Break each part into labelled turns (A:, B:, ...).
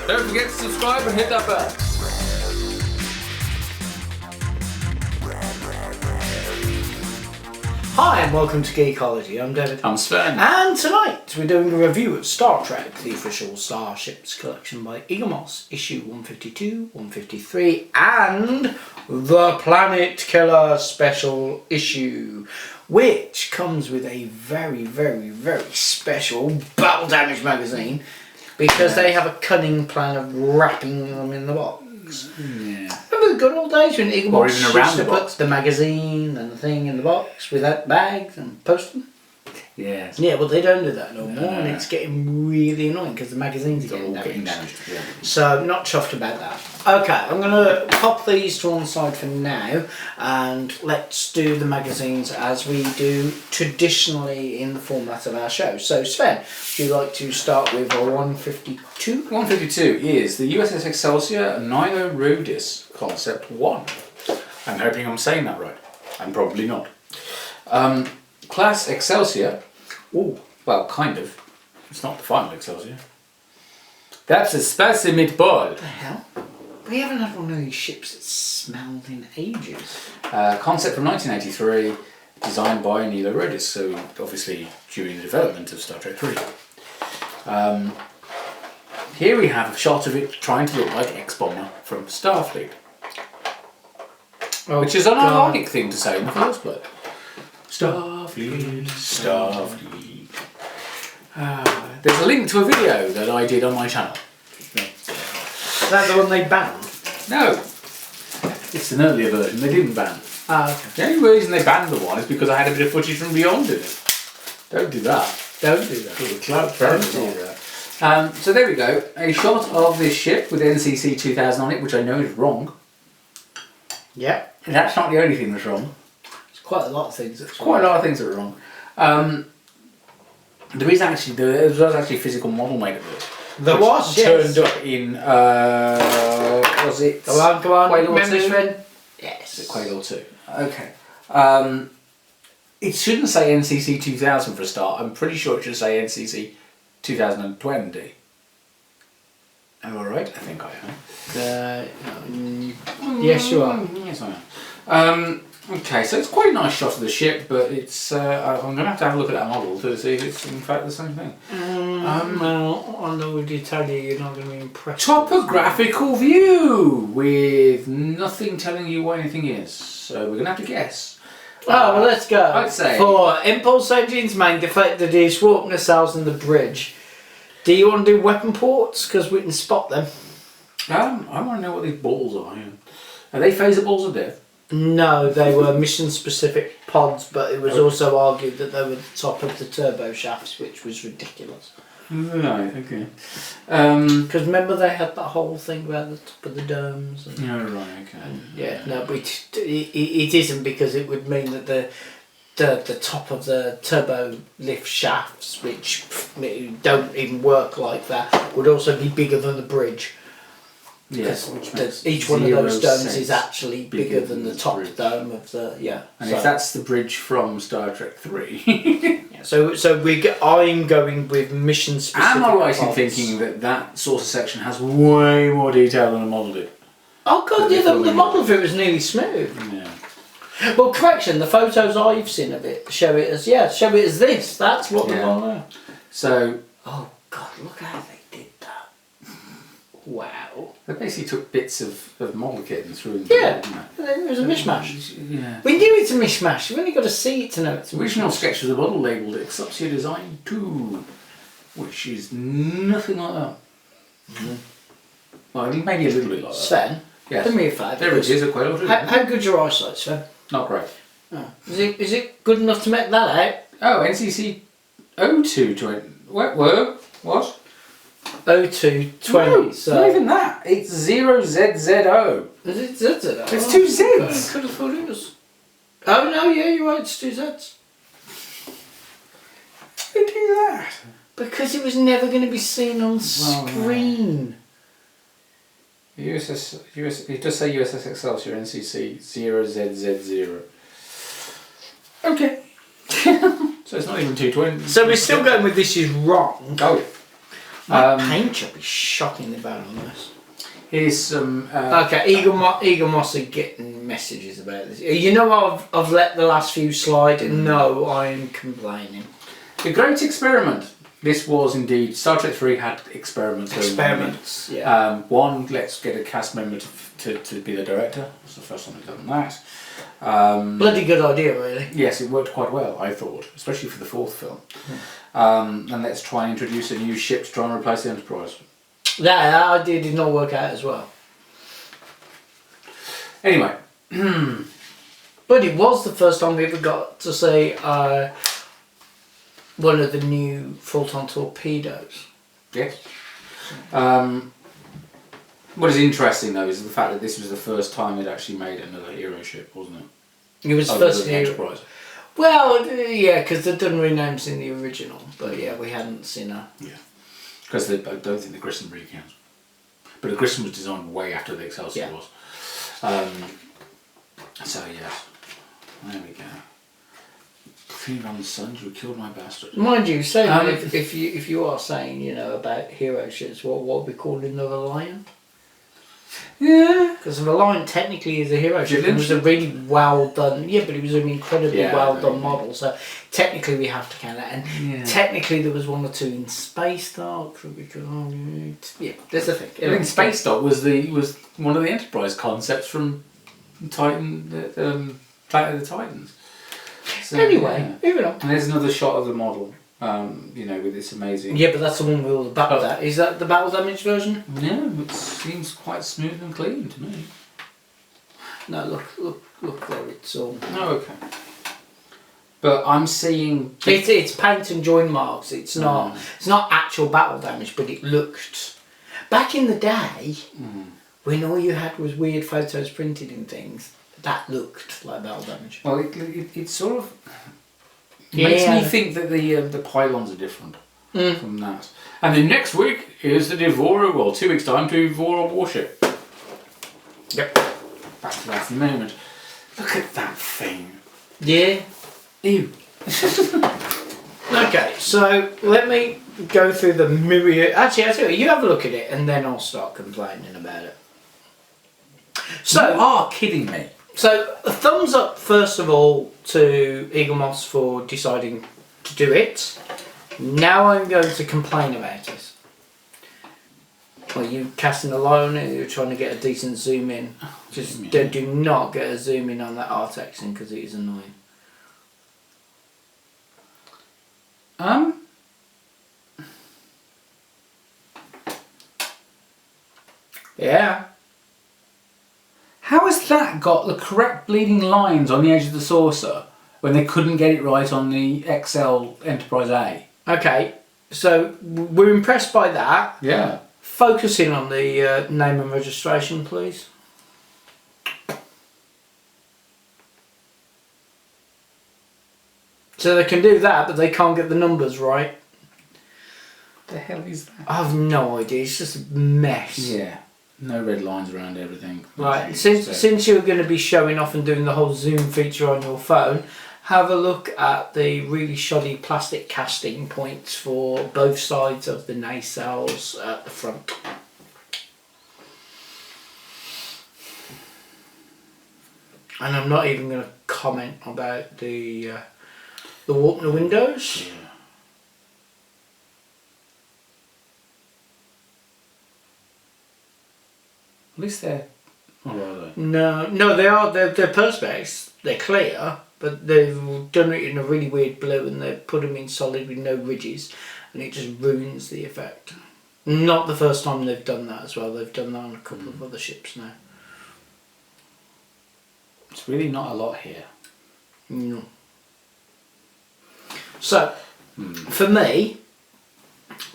A: Don't forget to subscribe and hit that bell.
B: Hi and welcome to Geekology. I'm David.
A: I'm Sven.
B: And tonight we're doing a review of Star Trek, the official Starships Collection by Eaglemoss, issue 152, 153 and the Planet Killer special issue, which comes with a very, very, very special battle damage magazine because they have a cunning plan of wrapping them in the box.
A: Yeah.
B: Remember the good old days when Eaglemoss
A: even around
B: used to
A: the
B: put
A: box.
B: the magazine and the thing in the box without bags and post them?
A: Yes.
B: Yeah, well they don't do that no more,
A: No.
B: and it's getting really annoying because the magazines are
A: They're all
B: getting
A: getting
B: damaged.
A: damaged. Yeah.
B: So not chuffed about that. Okay, I'm going to pop these to one side for now, and let's do the magazines as we do traditionally in the format of our show. So Sven, would you like to start with a 152?
A: 152 is the USS Excelsior Nilo Rhodis Concept 1. I'm hoping I'm saying that right. I'm probably not. Class Excelsior.
B: Ooh.
A: Well, kind of. It's not the final Excelsior. That's a spicy meatball.
B: What the hell? We haven't had one of these ships that smelled in ages.
A: Concept from 1983, designed by Nilo Rhodis, so obviously during the development of Star Trek 3. Here we have a shot of it trying to look like X-Bomber from Starfleet,
B: Oh,
A: which is an
B: God.
A: ironic thing to say in the first place. Starfleet, Starfleet. There's a link to a video that I did on my channel.
B: Is that the one they banned?
A: No, it's an earlier version, they didn't ban.
B: Ah, okay.
A: The only reason they banned the one is because I had a bit of footage from Beyond in it. Don't do that.
B: Don't do that.
A: The cloud
B: Don't do that.
A: So there we go, a shot of this ship with NCC 2000 on it, which I know is wrong.
B: Yep.
A: That's not the only thing that's wrong.
B: There's quite a lot of things that's
A: Quite a lot of things that are wrong. There was actually a physical model made of it.
B: There
A: which
B: was,
A: turned
B: yes.
A: up in was it?
B: Come on,
A: Quail
B: remember
A: 2?
B: Sven? Yes.
A: Is it Quail 2? Okay. It shouldn't say NCC 2000 for a start. I'm pretty sure it should say NCC 2020. Am I right? I think I am.
B: Yes, you are.
A: Yes, I am. Okay, so it's quite a nice shot of the ship, but it's. I'm going to have a look at that model to see if it's in fact the same thing.
B: Well, I know what you tell you, you're not going to be impressed.
A: Topographical view with nothing telling you what anything is. So we're going to have to guess.
B: Oh, well, let's go.
A: I'd say.
B: For impulse engines main defected is warp nacelles in the bridge. Do you want to do weapon ports? Because we can spot them.
A: I want to know what these balls are. Yeah. Are they phaser balls of death?
B: No, they were mission specific pods, but it was also argued that they were the top of the turbo shafts, which was ridiculous.
A: Right, okay.
B: Because remember they had that whole thing about the top of the domes. And,
A: Oh, right, okay.
B: yeah, no, but it isn't, because it would mean that the top of the turbo lift shafts, which don't even work like that, would also be bigger than the bridge.
A: Yes, which makes
B: Each one of those
A: zero
B: domes
A: sense.
B: is actually bigger than the top
A: bridge.
B: dome of the
A: And
B: so,
A: if that's the bridge from Star Trek 3,
B: so I'm going with mission specific.
A: am I right in
B: pods.
A: thinking that saucer section has way more detail than I modelled it?
B: Oh god,
A: But
B: yeah,
A: they're
B: the
A: filming
B: model of it was nearly smooth.
A: Yeah.
B: Well, correction, the photos I've seen of it show it as this. That's what the one there.
A: So
B: Oh god, look how they did that. Wow.
A: they basically took bits of model kit and threw them
B: Yeah,
A: together, didn't
B: it was a mishmash.
A: they? Yeah.
B: We knew it's a mishmash. You've only got to see it to know it's a
A: The original
B: mishmash.
A: sketch of the model labelled Excelsior Design 2, which is nothing like that. Well, maybe a little bit like that.
B: Sven,
A: Yes.
B: do me a favour.
A: There it is, a Quail 2.
B: How good's your eyesight, Sven?
A: Not great.
B: Oh. Is it good enough to make that out?
A: Oh, NCC 0220. What?
B: 0220.
A: No,
B: so
A: not even that. It's 0ZZO.
B: Is it ZZ?
A: It's two Zs.
B: I could have thought it was. Oh no, yeah, you're right. It's two Zs.
A: They do that.
B: Because it was never going to be seen on screen.
A: It does say USS Excelsior NCC 0ZZ0. Okay. So it's not even 220.
B: So we're still going with this is wrong.
A: Oh,
B: My paint job is shockingly bad on this.
A: Here's some...
B: okay, Eaglemoss are getting messages about this. You know I've let the last few slide. No, I'm complaining.
A: The Great Experiment. This was indeed... Star Trek 3 had experiments.
B: Experiments, yeah.
A: One, let's get a cast member to be the director. That's the first time we've done that.
B: Bloody good idea, really.
A: Yes, it worked quite well, I thought, especially for the fourth film. And let's try and introduce a new ship to try and replace the Enterprise.
B: That idea did not work out as well.
A: Anyway.
B: But it was the first time we ever got to see one of the new Photon torpedoes.
A: Yes. What is interesting though is the fact that this was the first time they'd actually made another hero ship, wasn't it?
B: It was the first
A: Enterprise.
B: Well, yeah, because they'd done renames in the original, but yeah, we hadn't seen her.
A: Yeah. Because I don't think the Grissom really counts. But the Grissom was designed way after the Excelsior was. So yes, there we go. Feed on the sun, you killed my bastard.
B: Mind you, say if you are saying about hero ships, what we call another Reliant?
A: Yeah.
B: Because the Reliant technically is a hero ship. It was a really well done. Yeah, but it was an incredibly well done model. So technically we have to count that. And technically there was one or two in SPACEDOCK. Yeah, there's a thing.
A: I think SPACEDOCK was one of the Enterprise concepts from Titan, Planet of the Titans. So,
B: anyway, moving on.
A: And there's another shot of the model. With this amazing...
B: Yeah, but that's the one with all the battle damage. Is that the battle damage version?
A: Yeah, it seems quite smooth and clean to me.
B: No, look there, it's all...
A: Oh, okay. But I'm seeing...
B: It's paint and join marks, it's not actual battle damage, but it looked... Back in the day, when all you had was weird photos printed in things, that looked like battle damage.
A: Well, it sort of... makes me think that the pylons are different from that. And then next week is the Devore, 2 weeks time, to Devore warship. Yep. Back to that in a moment. Look at that thing.
B: Yeah.
A: Ew.
B: Okay, so let me go through the myriad... Actually, I tell you have a look at it and then I'll start complaining about it. So,
A: you are kidding me.
B: So, a thumbs up first of all to Eaglemoss for deciding to do it. Now I'm going to complain about it. Well, you casting alone and you're trying to get a decent zoom in. Just do not get a zoom in on that Artex thing because it is annoying. Yeah.
A: How has that got the correct bleeding lines on the edge of the saucer when they couldn't get it right on the XL Enterprise A?
B: Okay, so we're impressed by that.
A: Yeah.
B: Focusing on the name and registration, please. So they can do that, but they can't get the numbers right.
A: What the hell is that?
B: I have no idea. It's just a mess.
A: Yeah. No red lines around everything.
B: Right. Since you're going to be showing off and doing the whole zoom feature on your phone, have a look at the really shoddy plastic casting points for both sides of the nacelles at the front. And I'm not even going to comment about the Walkner windows.
A: Yeah. At least they're... Or are they?
B: No, they are. They're perspex. They're clear, but they've done it in a really weird blue, and they've put them in solid with no ridges, and it just ruins the effect. Not the first time they've done that as well. They've done that on a couple of other ships now.
A: It's really not a lot here.
B: No. So, for me,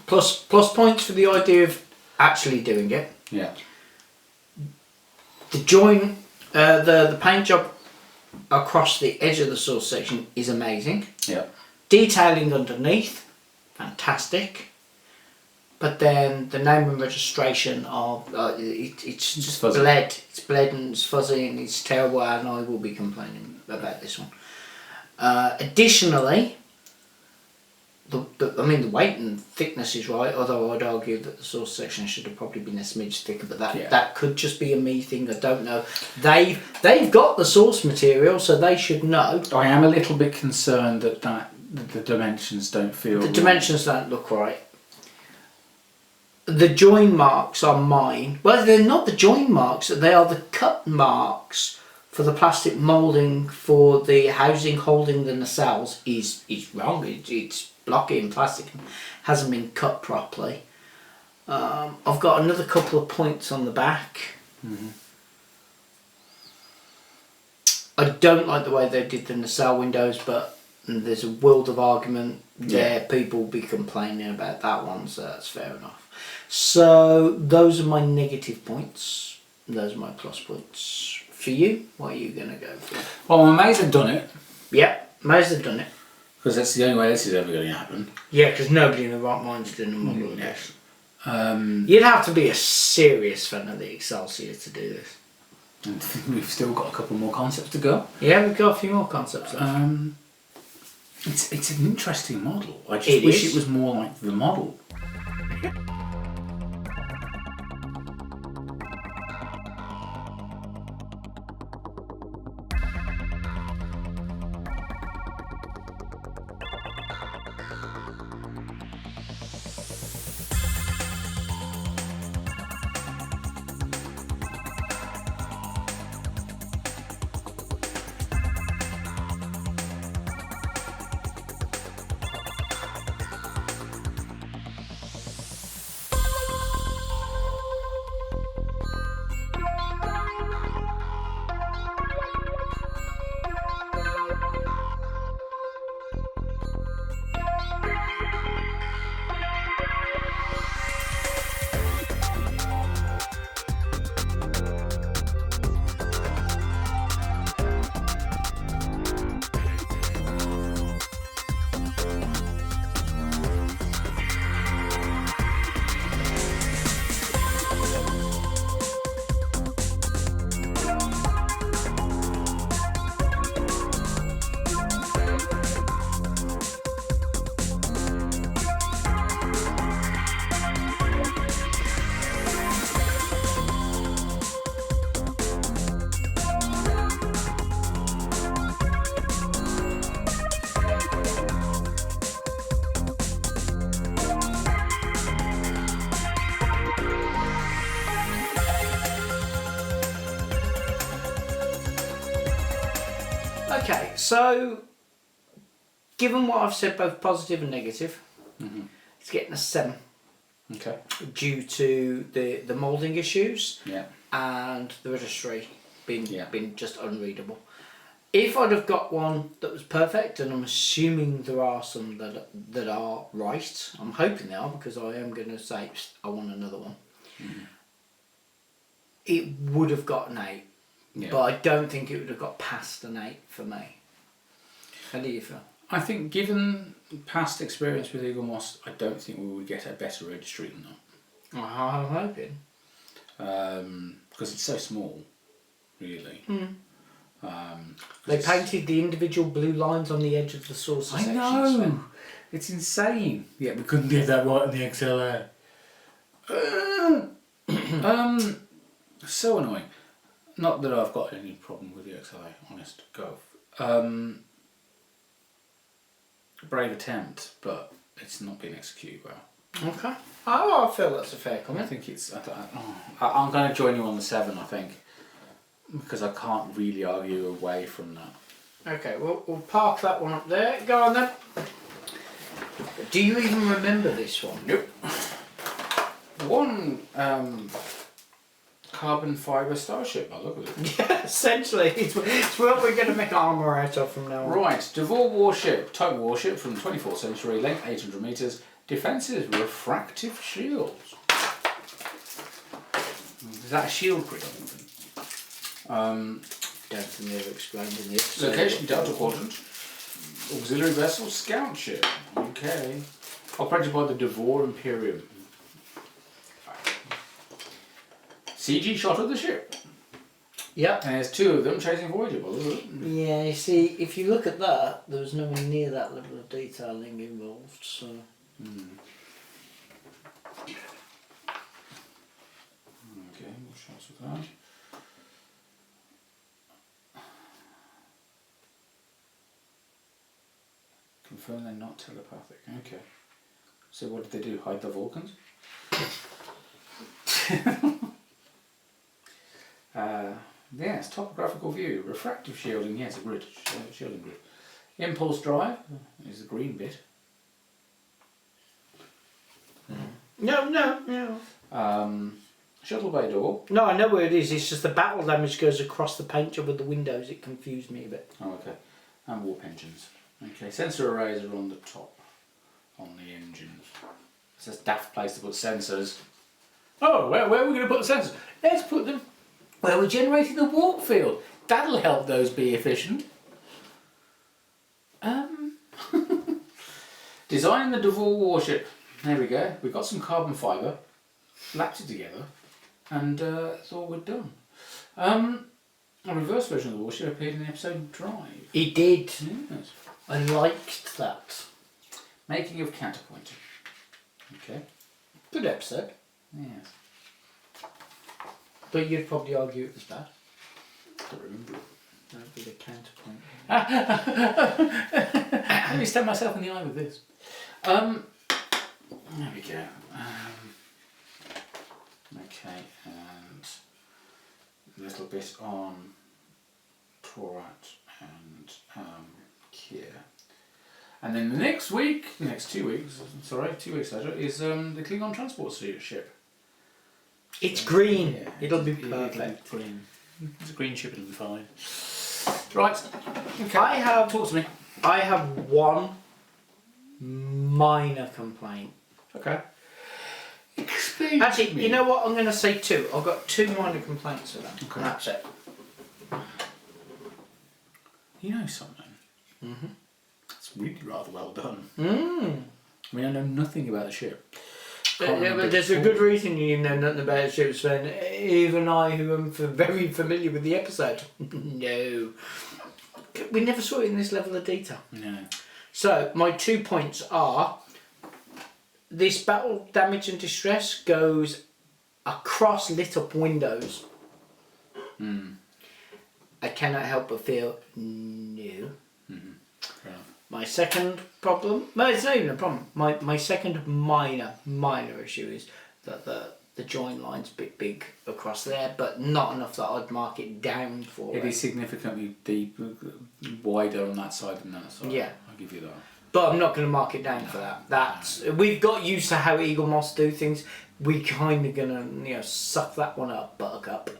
B: plus points for the idea of actually doing it.
A: Yeah.
B: The join, the paint job across the edge of the source section is amazing.
A: Yeah. Detailing
B: underneath, fantastic. But then the name and registration are it's just
A: fuzzy.
B: bled. It's bled and it's fuzzy and it's terrible, and I will be complaining about this one. Additionally, I mean, the weight and thickness is right, although I'd argue that the source section should have probably been a smidge thicker, but that could just be a me thing, I don't know. They've got the source material, so they should know.
A: I am a little bit concerned that the dimensions don't feel...
B: The dimensions don't look right. The join marks on mine, well, they're not the join marks, they are the cut marks for the plastic moulding for the housing holding the nacelles is wrong. It's blocky and plastic, hasn't been cut properly. I've got another couple of points on the back.
A: Mm-hmm.
B: I don't like the way they did the nacelle windows, but there's a world of argument there. People will be complaining about that one, so that's fair enough. So those are my negative points. Those are my plus points. For you, what are you going to go for?
A: Well, I'm amazed they've done it.
B: Yep, amazed they've done it.
A: Because that's the only way this is ever going to happen.
B: Yeah, because nobody in the right mind's doing a model of this.
A: Um,
B: You'd have to be a serious fan of the Excelsior to do this.
A: and we've still got a couple more concepts to go.
B: Yeah, we've got a few more concepts left.
A: It's an interesting model. I just wish it was more like the model.
B: Okay, so given what I've said, both positive and negative, it's getting a 7.
A: Okay.
B: Due to the moulding issues
A: Yeah.
B: and the registry being just unreadable. If I'd have got one that was perfect, and I'm assuming there are some that are right, I'm hoping they are, because I am going to say I want another one. It would have got an 8.
A: Yeah.
B: But I don't think it would have got past an 8 for me. How do you feel?
A: I think, given past experience with Eaglemoss, I don't think we would get a better registry than that.
B: I'm hoping.
A: Because it's so small, really.
B: They painted the individual blue lines on the edge of the saucer
A: I
B: sections.
A: know! It's insane. Yeah, we couldn't get that right in the XLA. So annoying. Not that I've got any problem with the XLA, honest to God. Brave attempt, but it's not been executed well.
B: Okay. Oh, I feel that's a fair
A: I
B: comment.
A: think it's... I'm going to join you on the 7, I think. Because I can't really argue away from that.
B: Okay, well, we'll park that one up there. Go on then. Do you even remember this one?
A: Nope. One carbon fibre starship, I look at it.
B: Yeah, essentially. It's what we're going to make armour out of from now on.
A: Right, Devore warship, type warship from 24th century, length 800 metres, defences refractive shields. Is that a shield grid or something?
B: Don't think they've explained in the episode.
A: Location Delta Quadrant. Auxiliary vessel scout ship. Okay. Operated by the Devore
B: Yep.
A: And there's 2 of them chasing Voyager.
B: Yeah, you see, if you look at that, there was nowhere near that level of detailing involved, so...
A: Okay, more shots of that. Confirm they're not telepathic. Okay. So what did they do? Hide the Vulcans? Yes, topographical view. Refractive shielding, yes, a grid. Shielding grid. Impulse drive is the green bit.
B: No.
A: Shuttle bay door.
B: No, I know where it is. It's just the battle damage goes across the paint job of the windows. It confused me a bit.
A: Oh, okay. And warp engines. Okay, sensor arrays are on the top, on the engines. It's a daft place to put sensors. Oh, where are we going to put the sensors? Let's put them where we're generating the warp field. That'll help those be efficient. Designing the Devore warship. There we go. We've got some carbon fibre, lapped it together, and thought we're done. A reverse version of the warship appeared in the episode Drive.
B: It did.
A: Yes.
B: I liked that.
A: Making of counterpointing. Okay.
B: Good episode.
A: Yes.
B: But you'd probably argue it was bad.
A: Don't remember it.
B: That would be the counterpoint.
A: Let me stab myself in the eye with this. There we go. Okay, and a little bit on Torat and Kier. And then the next week, the next 2 weeks, sorry, 2 weeks later, is the Klingon transport ship.
B: It's green.
A: Yeah,
B: It'll be
A: it'll
B: perfect.
A: green. It's a green ship, it'll be fine. Right, okay. Talk to me.
B: I have one minor complaint.
A: Okay. Explain
B: Actually,
A: to me.
B: you know what? I'm going to say 2. I've got 2 minor complaints with that.
A: Okay.
B: And that's it.
A: You know something?
B: Mm-hmm.
A: It's really rather well done.
B: Mm.
A: I mean, I know nothing about the ship.
B: Yeah, but there's a good reason you know nothing about the ship, Sven. Even I, who am very familiar with the episode. No. We never saw it in this level of detail.
A: No.
B: So, my 2 points are... This battle damage and distress goes across lit up windows. I cannot help but feel no.
A: Fair enough.
B: My second problem, no, it's not even a problem. My second minor issue is that the join line's a bit big across there, but not enough that I'd mark it down for
A: It is significantly wider on that side than that side.
B: Yeah.
A: I'll give you that.
B: But I'm not going to mark it down for that. We've got used to how Eaglemoss do things. We're kind of going to suck that one up, Buttercup.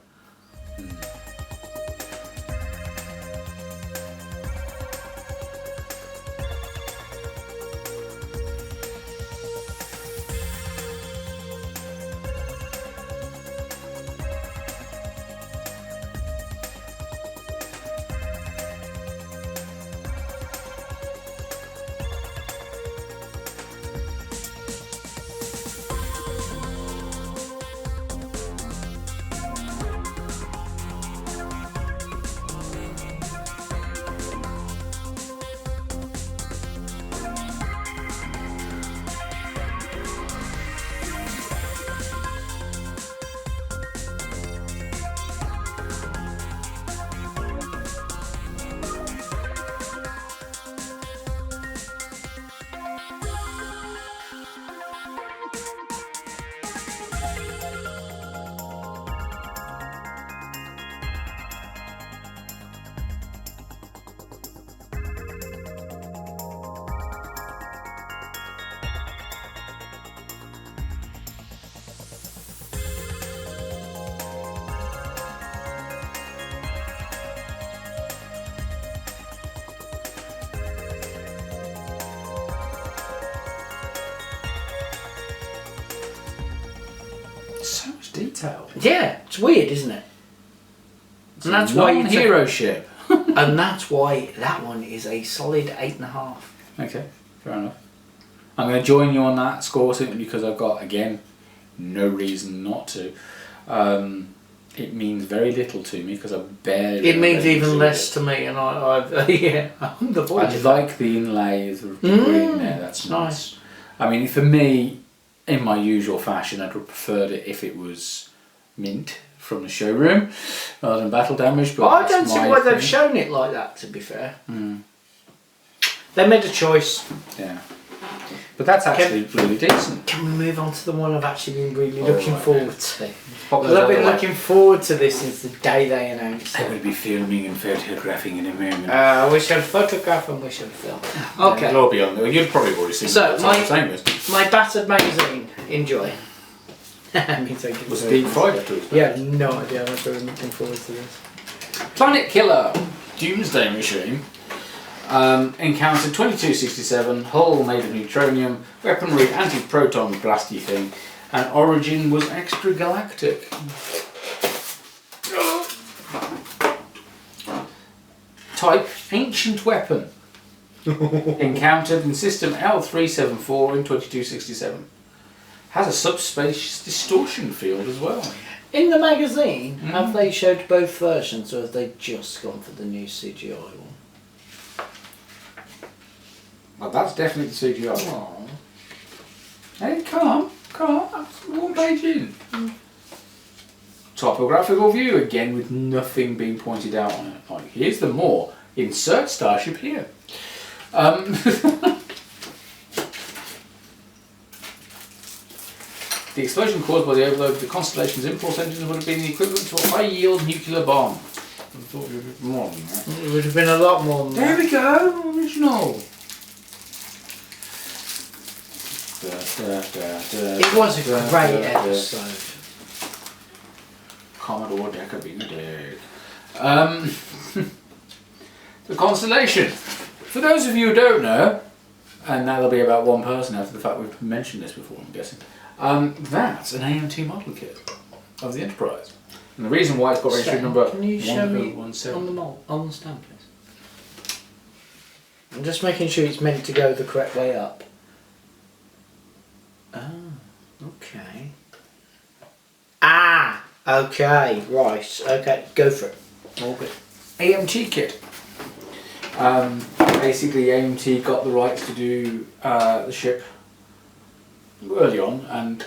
A: So much detail.
B: Yeah, it's weird, isn't it? And that's why it's
A: hero ship.
B: and that's why that one is a solid 8.5.
A: Okay, fair enough. I'm going to join you on that score simply because I've got, again, no reason not to. It means very little to me because I barely.
B: It means even less to me, and I'm the
A: I
B: Voyager.
A: like the inlay of the green there. That's nice. I mean, for me, in my usual fashion, I'd have preferred it if it was mint from the showroom rather than battle damage. But
B: I don't see why they've shown it like that. To be fair, they made a choice.
A: Yeah, but that's actually really decent.
B: Can we move on to the one I've actually been really looking forward to?
A: Pop
B: Because I've been looking forward to this since the day they announced
A: I
B: it.
A: will be filming and photographing in a moment.
B: We shall photograph and we shall film. Okay.
A: It'll all be on there. You've probably already seen
B: So,
A: it.
B: my battered magazine. Enjoy.
A: Was it deep fried to us?
B: Yeah, no idea. I'm really looking forward to this.
A: Planet Killer Doomsday Machine. Encountered 2267, hull made of neutronium, weaponry anti-proton blasty thing, and origin was extragalactic. Type ancient weapon. Encountered in system L374 in 2267. Has a subspace distortion field as well.
B: In the magazine, have they showed both versions, or have they just gone for the new CGI one?
A: Well, that's definitely the CGI.
B: Aww.
A: Hey, come on, that's one page in. Topographical view, again with nothing being pointed out on it. Like, here's the more. Insert Starship here. The explosion caused by the overload of the Constellation's impulse engines would have been the equivalent to a high-yield nuclear bomb. I thought it would be more than that.
B: It would have been a lot more than
A: There
B: that.
A: we go, original.
B: It was a great episode.
A: Commodore Decker being a dick. The Constellation. For those of you who don't know, and that'll be about one person after the fact we've mentioned this before, I'm guessing. That's an AMT model kit of the Enterprise. And the reason why it's got registry number 1017.
B: Can you show me on the stamp, please? I'm just making sure it's meant to go the correct way up. Oh, okay. Ah, okay, right, okay, go for it. All good.
A: AMT kit. Basically, AMT got the rights to do the ship early on, and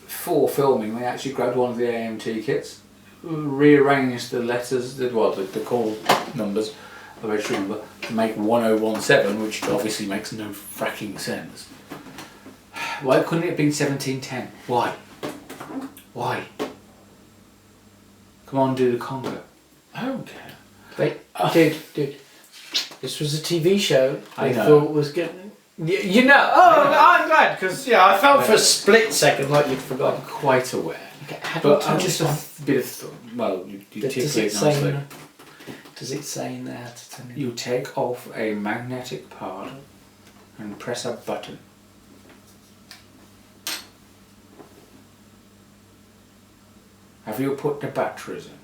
A: for filming, they actually grabbed one of the AMT kits, rearranged the letters, the call numbers, the registry number, to make 1017, which obviously makes no fracking sense. Why couldn't it have been 1710? Why? Why? Come on, do the conga. I don't care.
B: Wait, dude. This was a TV show.
A: I know.
B: Thought was getting. You know. Oh, I'm glad because I felt for a split second like you'd forgotten.
A: I'm quite aware.
B: Okay,
A: But I'm just a bit of you
B: Does
A: tickle
B: it
A: it
B: say?
A: nicely.
B: Does it say in there to tell you?
A: You take off a magnetic part and press a button. Have you put the batteries in?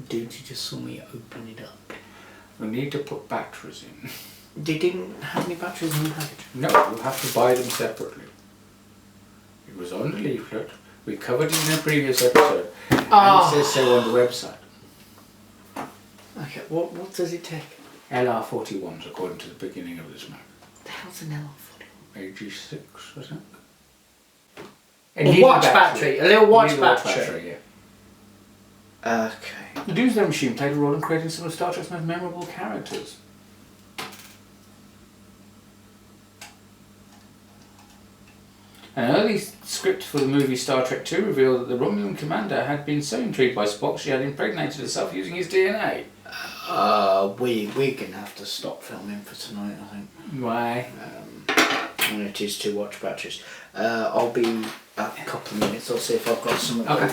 B: Dude, you just saw me open it up.
A: We need to put batteries in.
B: They didn't have any batteries in the package.
A: No, you have to buy them separately. It was on the leaflet. We covered it in a previous episode. And it says so on the website.
B: Okay, what does it take?
A: LR41s according to the beginning of this map.
B: The hell's an LR40?
A: AG6, I think.
B: A watch battery. A little watch
A: Watch
B: battery.
A: yeah.
B: Okay.
A: The Doomsday Machine played a role in creating some of Star Trek's most memorable characters. An early script for the movie Star Trek II revealed that the Romulan commander had been so intrigued by Spock she had impregnated herself using his DNA.
B: We're gonna have to stop filming for tonight, I think.
A: Why?
B: And it is 2 watch batteries. I'll be back a couple of minutes. I'll see if I've got some.
A: Okay.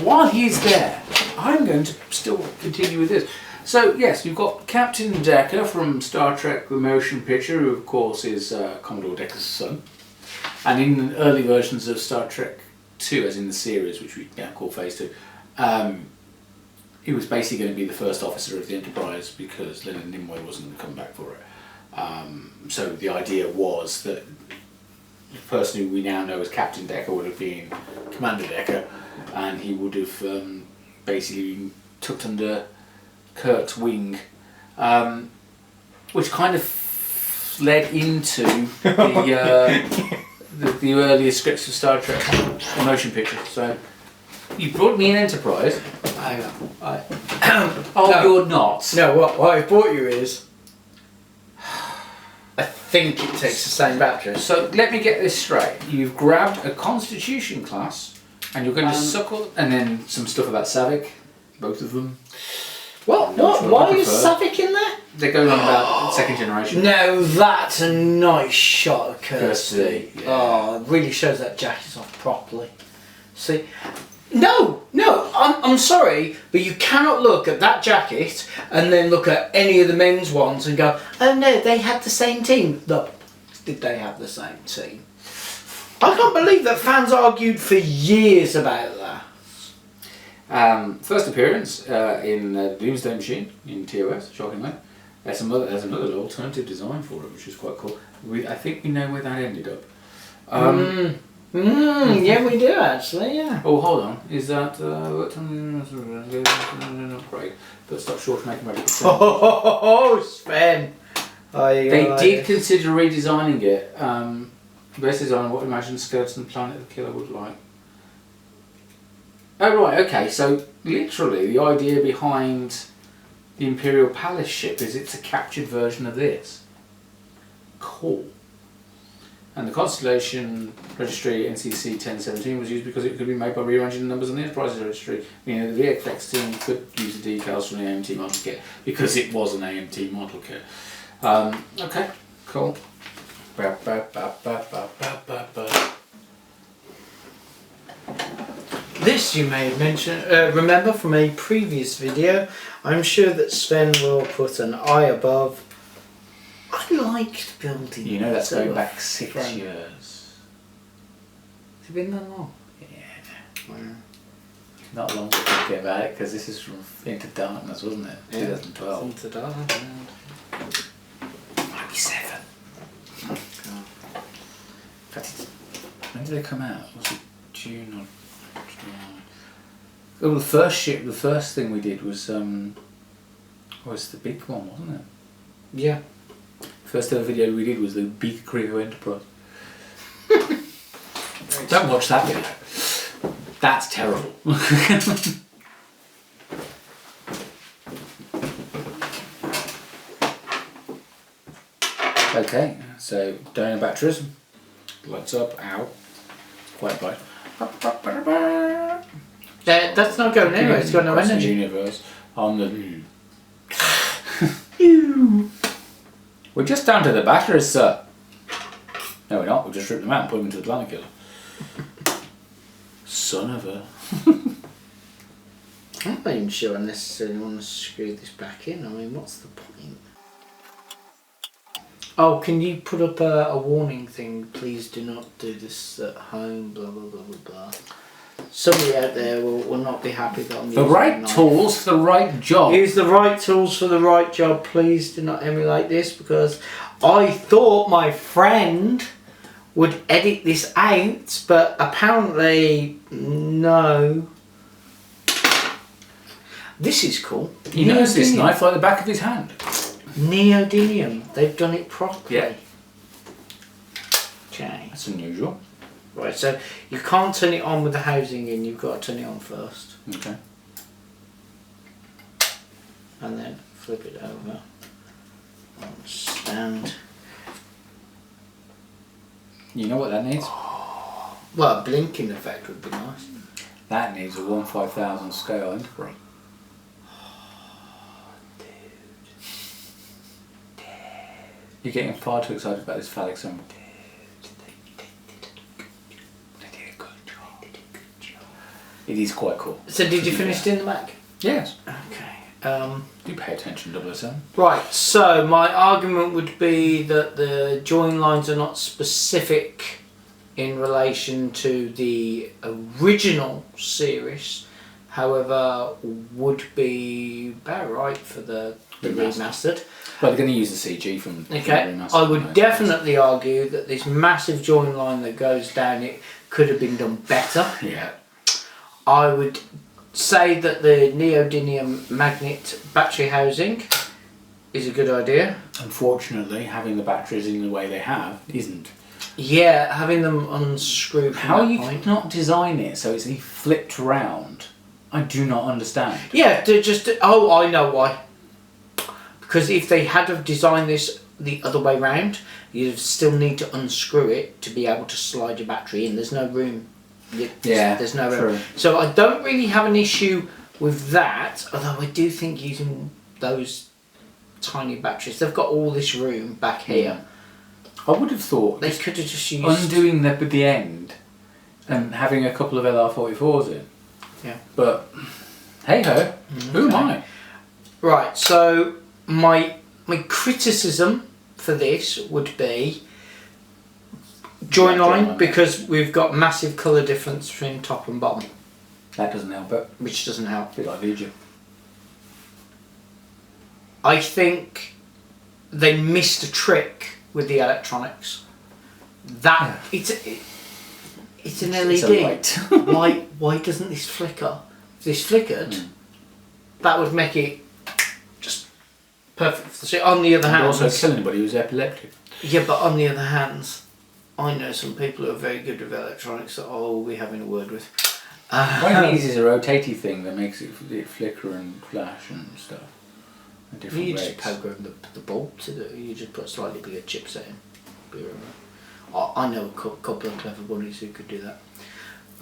A: While he's there, I'm going to still continue with this. So yes, you've got Captain Decker from Star Trek The Motion Picture, who of course is Commodore Decker's son. And in early versions of Star Trek II, as in the series, which we now call Phase 2, he was basically going to be the first officer of the Enterprise because Leonard Nimoy wasn't going to come back for it. So the idea was that the person who we now know as Captain Decker would have been Commander Decker, and he would have basically been tucked under Kirk's wing, which kind of led into the earlier scripts of Star Trek, the motion picture. So you brought me an Enterprise. You're not.
B: No, what I brought you is. I think it takes the same battery.
A: So let me get this straight. You've grabbed a Constitution class, and you're going to suckle, and then some stuff about Savick, both of them.
B: What? Why is Savick in there?
A: They're going on about second generation.
B: No, that's a nice shot of Kirsty.
A: Yeah.
B: Oh, it really shows that jacket's off properly. See, no, I'm sorry, but you cannot look at that jacket and then look at any of the men's ones and go, oh no, they had the same team. Look, did they have the same team? I can't believe that fans argued for years about that.
A: First appearance in Doomsday Machine in TOS, shockingly. There's another alternative design for it, which is quite cool. I think we know where that ended up.
B: Yeah, we do actually, yeah.
A: Oh, hold on. Is that great? But stop short of making magic.
B: Oh, Sven.
A: They did consider redesigning it. Best design, what Imagine Skeleton Planet the Killer would like. Oh right, okay. So literally, the idea behind the Imperial Palace ship is it's a captured version of this. Cool. And the Constellation Registry NCC 1017 was used because it could be made by rearranging the numbers on the Enterprise Registry, meaning the VFX team could use the decals from the AMT model kit because it was an AMT model kit. Okay, cool.
B: This you may remember from a previous video. I'm sure that Sven will put an eye above. I liked building.
A: You know that's going back 6 years.
B: Has it been that long?
A: Yeah. Wow. Not long to think about it because this is from Into Darkness, wasn't it?
B: Yeah.
A: 2012.
B: Into Darkness.
A: Might be 7. Oh, God. In fact, when did they come out? Was it June or July? Oh, the first thing we did was the big one, wasn't it?
B: Yeah.
A: First ever video we did was the Beaker Crew Enterprise. Don't watch that video. That's terrible. Okay, so donor batteries. Lights up, out. Quite bright.
B: That's not going anywhere, it's got no
A: Across
B: energy.
A: the universe on the We're just down to the batteries, sir. No, we're not. We've just ripped them out and put them into the planet killer. Son of a.
B: I'm not even sure I necessarily want to screw this back in. I mean, what's the point? Oh, can you put up a warning thing? Please do not do this at home, blah, blah, blah, blah, blah. Somebody out there will not be happy that I'm using
A: The right tools for the right job.
B: Use the right tools for the right job. Please do not emulate this because I thought my friend would edit this out, but apparently no. This is cool.
A: He knows this knife like the back of his hand.
B: Neodymium. They've done it properly.
A: Yeah.
B: Okay.
A: That's unusual.
B: Right, so you can't turn it on with the housing in, you've got to turn it on first.
A: Okay.
B: And then flip it over. On stand.
A: You know what that needs?
B: Well, a blinking effect would be nice.
A: That needs a 1/5000 scale Enterprise. You're getting far too excited about this phallic symbol. It is quite cool.
B: So did you finish doing the Mac?
A: Yes.
B: Okay.
A: Do pay attention, 007.
B: Right, so my argument would be that the join lines are not specific in relation to the original series, however would be about right for the remastered.
A: Well, they're going to use the CG from
B: Okay, I would definitely argue that this massive join line that goes down it could have been done better.
A: Yeah.
B: I would say that the neodymium magnet battery housing is a good idea.
A: Unfortunately, having the batteries in the way they have isn't.
B: Yeah, having them unscrewed.
A: How you could not design it so it's flipped round, I do not understand.
B: Yeah, to just... Oh, I know why. Because if they had have designed this the other way round, you'd still need to unscrew it to be able to slide your battery in. There's no room. There's no room.
A: True.
B: So I don't really have an issue with that, although I do think using those tiny batteries, they've got all this room back here.
A: I would have thought
B: They could have just used...
A: undoing the end and having a couple of LR44s in.
B: Yeah.
A: But hey ho, who am I?
B: Right, so my criticism for this would be join line, because we've got massive colour difference between top and bottom.
A: That doesn't help it.
B: Which doesn't help.
A: A bit like Voyager.
B: I think they missed a trick with the electronics. That it's an LED.
A: It's a light.
B: why doesn't this flicker? If this flickered, that would make it just perfect. So on the other hand,
A: also kill anybody who's epileptic.
B: Yeah, but on the other hand, I know some people who are very good with electronics that I'll be having a word with.
A: One of these is a rotating thing that makes it flicker and flash and stuff.
B: You just program the bulb to do. You just put a slightly bigger chipset in. I know a couple of clever bunnies who could do that.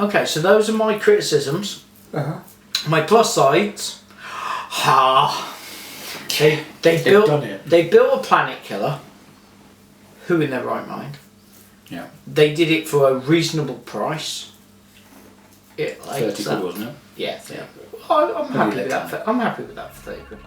B: Okay, so those are my criticisms. My plus sides. They built a planet killer. Who in their right mind?
A: Yeah.
B: They did it for a reasonable price.
A: 30 quid, wasn't it?
B: Yeah. I'm happy with that. I'm happy with that for 30 quid.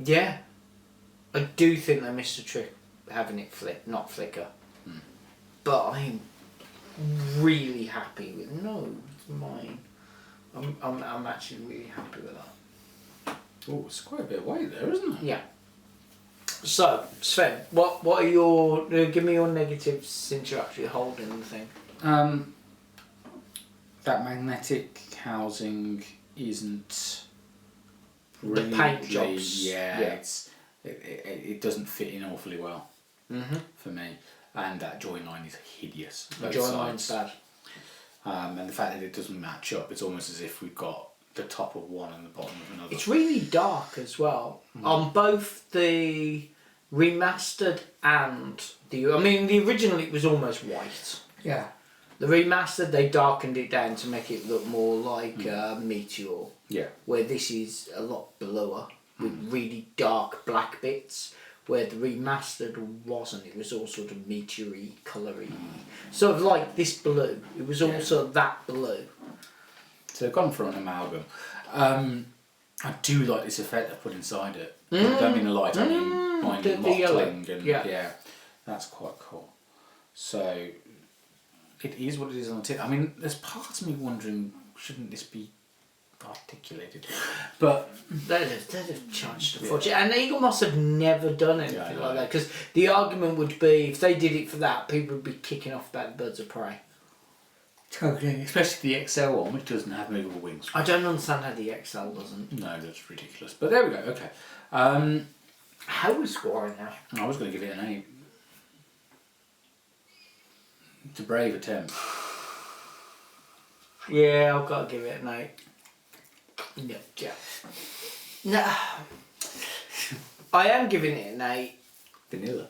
B: Yeah, I do think they missed a trick having it not flicker. But I'm really happy with it's mine. I'm actually really happy with that.
A: Oh, it's quite a bit away there, isn't it?
B: Yeah. So Sven, what are your give me your negatives since you're actually holding the thing?
A: That magnetic housing isn't really,
B: paint jobs.
A: Yeah, it doesn't fit in awfully well for me, and that join line is hideous.
B: The join line's bad.
A: And the fact that it doesn't match up, it's almost as if we've got the top of one and the bottom of another.
B: It's really dark as well on both the remastered and the original it was almost white.
A: Yeah.
B: The remastered they darkened it down to make it look more like Meteor.
A: Yeah.
B: Where this is a lot bluer with really dark black bits. Where the remastered wasn't, it was all sort of meteor-y, colour-y. Sort of like this blue. It was also that blue.
A: So they've gone for an amalgam. I do like this effect they've put inside it. I don't mean the light, I mean mottling and yeah, that's quite cool. So it is what it is on the tin. I mean, there's part of me wondering, shouldn't this be articulated? But
B: they'd have charged a fortune. And Eaglemoss have never done anything like that, because the argument would be if they did it for that, people would be kicking off about the Birds of Prey.
A: Totally, especially the XL one, which doesn't have movable wings.
B: I don't understand how the XL doesn't.
A: No, that's ridiculous. But there we go. Okay.
B: How are we scoring now?
A: I was going to give it an 8. It's a brave attempt.
B: Yeah, I've got to give it an 8. No, yeah. No. I am giving it an 8.
A: Vanilla.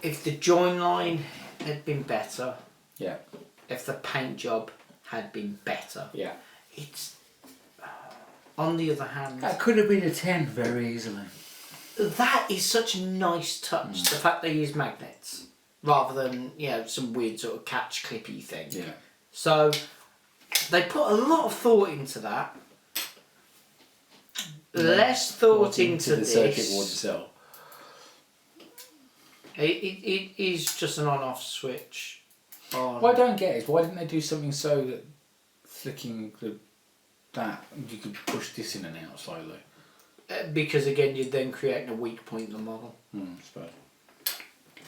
B: If the join line had been better.
A: Yeah.
B: If the paint job had been better.
A: Yeah.
B: It's... on the other hand...
A: that could have been a 10 very easily.
B: That is such a nice touch. The fact they use magnets. Rather than, some weird sort of catch clippy thing.
A: Yeah.
B: So, they put a lot of thought into that. Less thought into
A: the
B: this.
A: circuit board itself.
B: It is just an on-off switch. On.
A: What I don't get is why didn't they do something so that flicking that you could push this in and out slowly?
B: Because again, you're then creating a weak point in the model.
A: I suppose.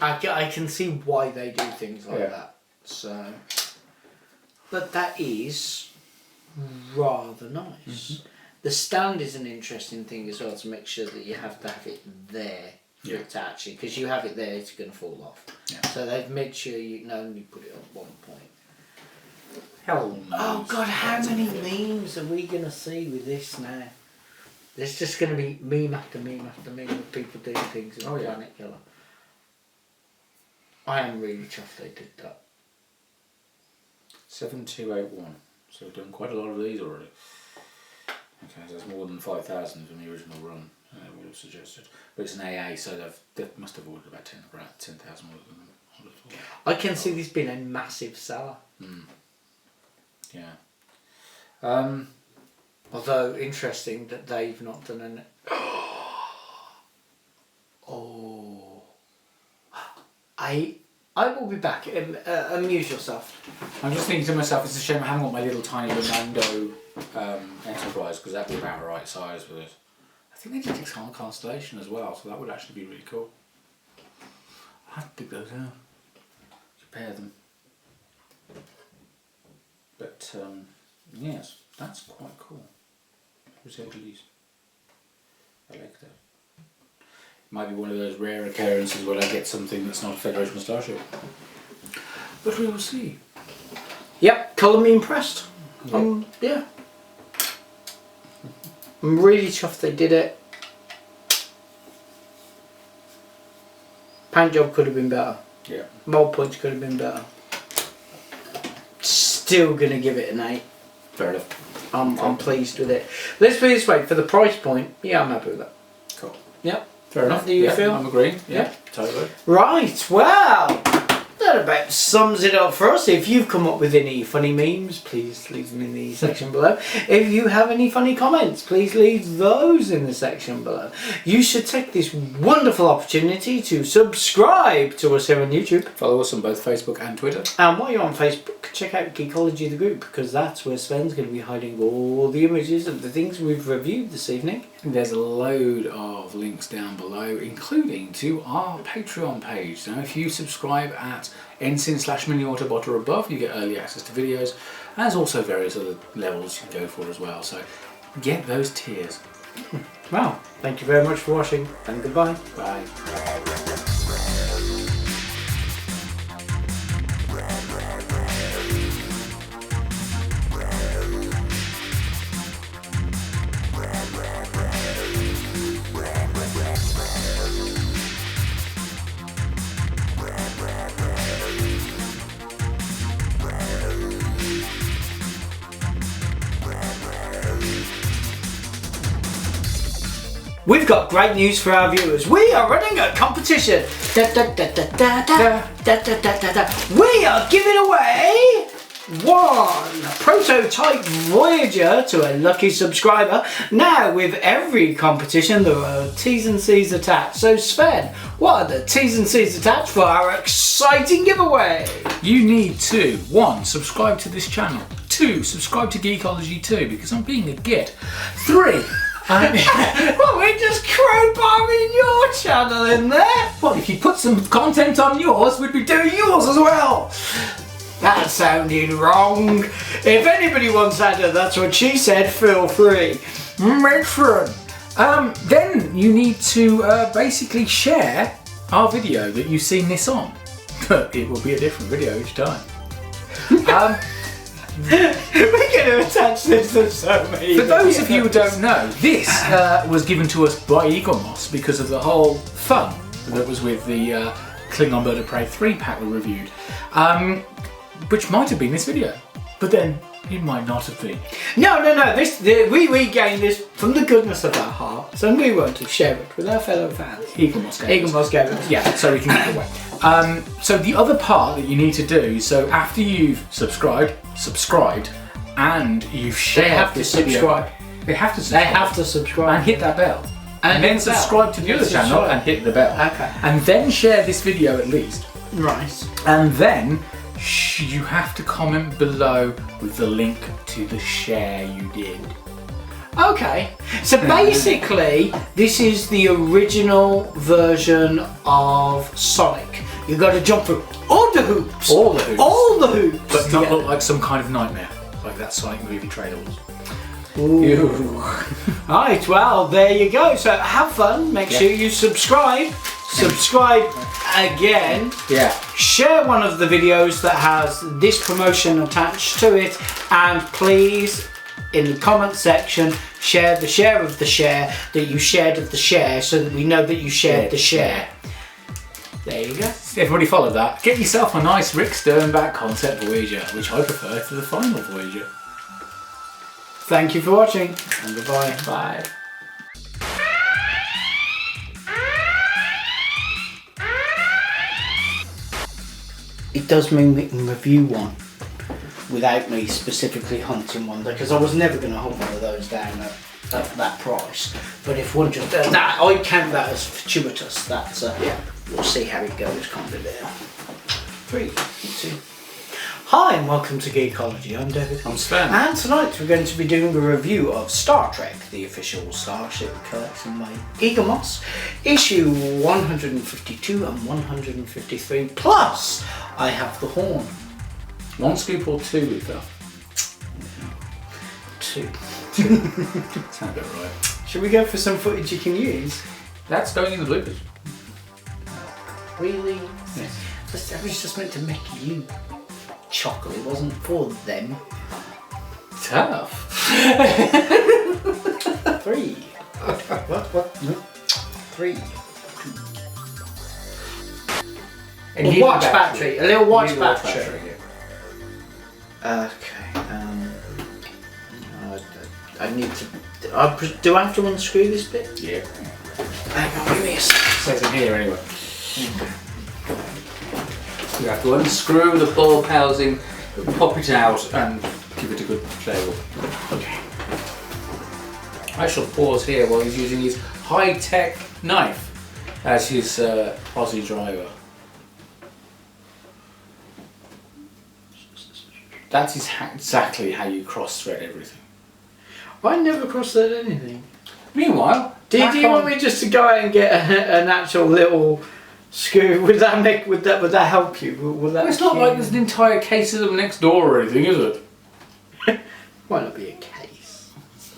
B: I can see why they do things like that. So, but that is rather nice. The stand is an interesting thing as well, to make sure that you have to have it there for it to actually, because you have it there, it's going to fall off. Yeah. So they've made sure you can only put it at one point.
A: Hell no.
B: Oh God, how many memes are we going to see with this now? There's just going to be meme after meme after meme of people doing things in Planet Killer. I am really chuffed they did that.
A: 7281. So we've done quite a lot of these already. Okay, so that's more than 5,000 from the original run. I would have suggested, but it's an AA, so they must have ordered about 10,000 more than them.
B: I can see this being a massive seller.
A: Yeah.
B: Although interesting that they've not done an. I will be back. Amuse yourself.
A: I'm just thinking to myself, it's a shame I haven't got my little tiny Remando Enterprise, because that'd be about the right size for this. I think they did take on Constellation as well, so that would actually be really cool. I'll have to pick those out. Compare them. But yes, that's quite cool. To say the least. I like that. Might be one of those rare occurrences where I get something that's not a Federation Starship. But we will see.
B: Yep, colour me impressed. Yeah. I'm really chuffed they did it. Paint job could have been better.
A: Yeah.
B: Mold points could have been better. Still gonna give it an 8.
A: Fair enough.
B: I'm pleased with it. Let's put it this way, for the price point, yeah, I'm happy with that.
A: Cool.
B: Yep.
A: Fair enough.
B: Do you feel?
A: I'm agreeing. Yeah, totally.
B: Right, well, that about sums it up for us. If you've come up with any funny memes, please leave them in the section below. If you have any funny comments, please leave those in the section below. You should take this wonderful opportunity to subscribe to us here on YouTube.
A: Follow us on both Facebook and Twitter.
B: And while you're on Facebook, check out Geekology the group, because that's where Sven's going to be hiding all the images of the things we've reviewed this evening.
A: There's a load of links down below, including to our Patreon page. Now, if you subscribe at Ensign/Mini-Autobot or above, you get early access to videos, and there's also various other levels you can go for as well. So get those tiers.
B: Well, thank you very much for watching, and goodbye.
A: Bye.
B: We've got great news for our viewers. We are running a competition. We are giving away one prototype Voyager to a lucky subscriber. Now, with every competition, there are T's and C's attached. So, Sven, what are the T's and C's attached for our exciting giveaway?
A: You need to 1. Subscribe to this channel. 2. Subscribe to Geekology 2 because I'm being a git. 3.
B: Well, we're just crowbarring your channel in there.
A: Well, if you put some content on yours, we'd be doing yours as well.
B: That sounded wrong. If anybody wants Ada, that's what she said, feel free.
A: Medford. Then you need to basically share our video that you've seen this on. It will be a different video each time.
B: We're going to attach this to so many.
A: For those of you who don't know, this was given to us by Eaglemoss because of the whole fun that was with the Klingon Bird of Prey 3 pack we reviewed, which might have been this video, but then it might not have been.
B: No. We gained this from the goodness of our hearts, and we want to share it with our fellow fans.
A: Eaglemoss
B: gave us.
A: Yeah, so we can give it away. So the other part that you need to do, so after you've subscribed, and you've shared
B: They have to
A: this video,
B: subscribe.
A: They have to subscribe
B: And
A: hit that bell. And then
B: hit the bell.
A: subscribe to the other channel and hit the bell.
B: Okay.
A: And then share this video at least.
B: Right.
A: And then you have to comment below with the link to the share you did.
B: Okay. So basically, this is the original version of Sonic. You got to jump through all the hoops.
A: All the hoops.
B: All the hoops.
A: But not look like some kind of nightmare, like that Sonic movie trailer was.
B: Ooh. Right, well, there you go. So have fun. Make sure you subscribe. Subscribe again.
A: Yeah.
B: Share one of the videos that has this promotion attached to it, and please, in the comment section, share the share of the share that you shared of the share, so that we know that you shared the share. There you go.
A: Everybody follow that. Get yourself a nice Rick Sternback Concept Voyager, which I prefer to the final Voyager.
B: Thank you for watching, and goodbye.
A: Bye.
B: It does mean we can review one without me specifically hunting one, because I was never going to hunt one of those down at that price. But if one just I count that as fortuitous. That's we'll see how it goes kind of deal. 3, 2. Hi and welcome to Geekology. I'm David.
A: I'm Sven.
B: And tonight we're going to be doing a review of Star Trek, the official Starship Collection by Eaglemoss, issue 152 and 153. Plus, I have the horn.
A: 1 scoop or 2 with that?
B: 2.
A: Sound about right.
B: Should we go for some footage you can use?
A: That's going in the bloopers.
B: Really?
A: Yes.
B: That was just meant to make you chuckle. It wasn't for them.
A: Tough.
B: 3. What? No. 3. A watch battery. A little watch battery. Okay. I need to. Do I have to unscrew this bit?
A: Yeah.
B: Hang on, give me a sec.
A: It says in here anyway. You have to unscrew the bulb housing, pop it out, and give it a good play up.
B: Okay.
A: I shall pause here while he's using his high-tech knife as his Aussie driver. That is exactly how you cross-thread everything.
B: I never cross-thread anything.
A: Meanwhile,
B: Do you want me just to go out and get an actual little screw? Would that help you? Will that
A: it's not like there's an entire case of them next door or anything, is it?
B: Might not be a case.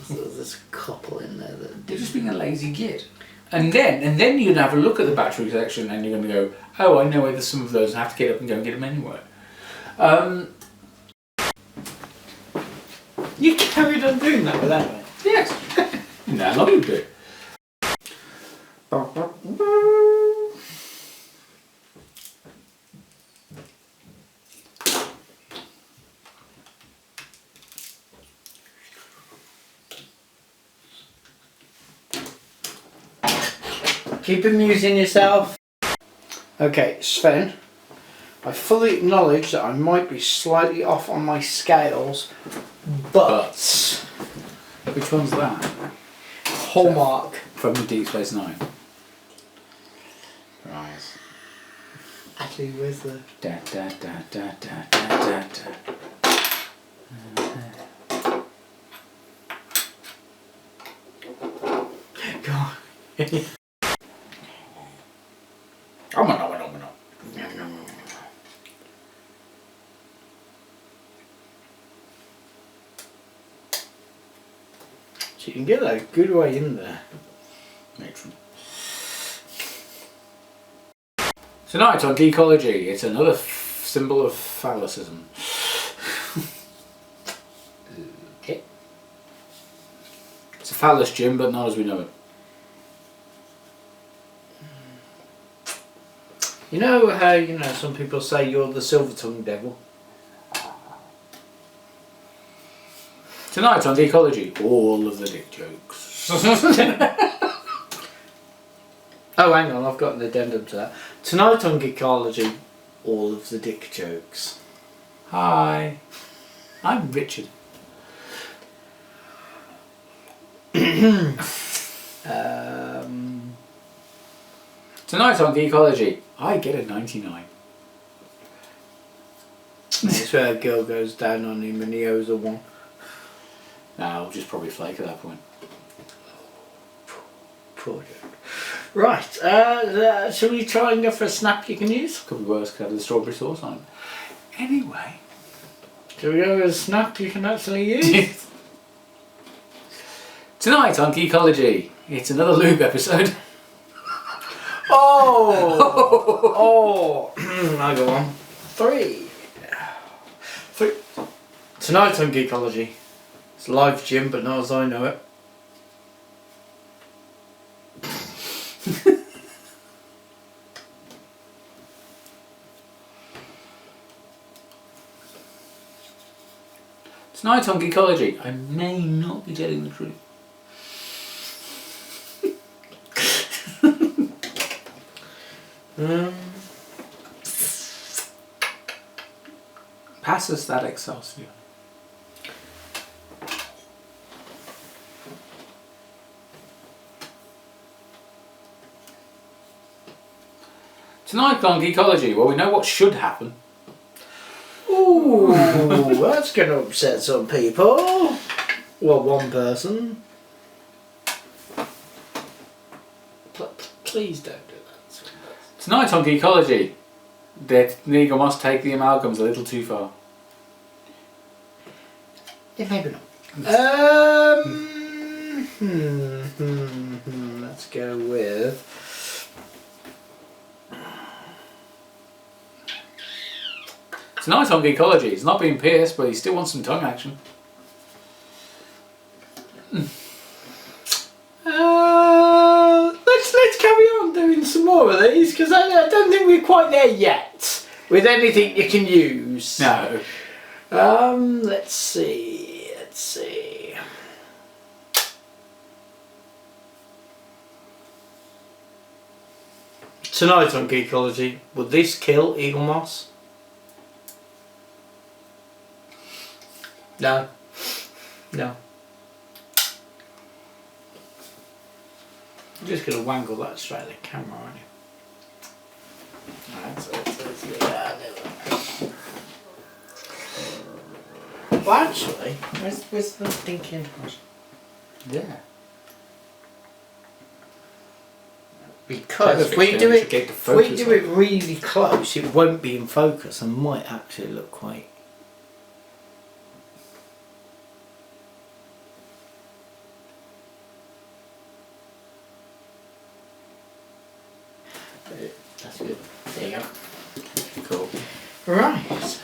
B: There's a couple in there that
A: They're just being a lazy git. And then you're gonna have a look at the battery section and you're gonna go, oh, I know where there's some of those, and have to get up and go and get them anyway.
B: You carried on doing that without me?
A: Yes. No, I'm not going to do it.
B: Keep amusing yourself. Okay, Sven, I fully acknowledge that I might be slightly off on my scales, but
A: Which one's that?
B: Hallmark.
A: From the Deep Space Nine. Right.
B: Actually, where's the...
A: Da da da da da da da.
B: Go on.
A: Oh my god, oh my god.
B: So you can get that a good way in there.
A: Matron. Tonight on Geekology, it's another symbol of phallicism.
B: Okay.
A: It's a phallus, Jim, but not as we know it.
B: You know how, some people say you're the silver-tongued devil?
A: Tonight on Geekology, all of the dick jokes.
B: Oh, hang on, I've got an addendum to that. Tonight on Geekology, all of the dick jokes.
A: Hi, I'm Richard. Tonight on Geekology, I get a 99.
B: That's where a girl goes down on him and he owes her one.
A: No, I'll just probably flake at that point.
B: Poor joke. Right, shall we try and go for a snap you can use?
A: Could be worse, could have the strawberry sauce on it. Anyway.
B: Shall we go with a snap you can actually use?
A: Tonight on Geekology, it's another lube episode.
B: Oh! I go on. Three. Tonight on Geekology, it's live Jim, but not as I know it.
A: Tonight on Geekology, I may not be telling the truth. Pass us that Excelsior. Tonight on Geekology, well, we know what should happen.
B: Ooh, that's going to upset some people. Well, one person. Please don't do that.
A: Tonight on Geekology, the Eaglemoss take the amalgams a little too far.
B: Yeah, maybe not. Let's go with...
A: Tonight on Geekology, he's not being pierced, but he still wants some tongue action.
B: Let's carry on doing some more of these, because I don't think we're quite there yet with anything you can use.
A: No.
B: Let's see. Tonight on Geekology, would this kill Eaglemoss? No. No. I'm just going to wangle that straight at the camera, aren't you? Well, actually, where's the thinking?
A: Yeah.
B: Because if we do it really close, it won't be in focus and might actually look quite... That's good. There you go.
A: Cool.
B: Right.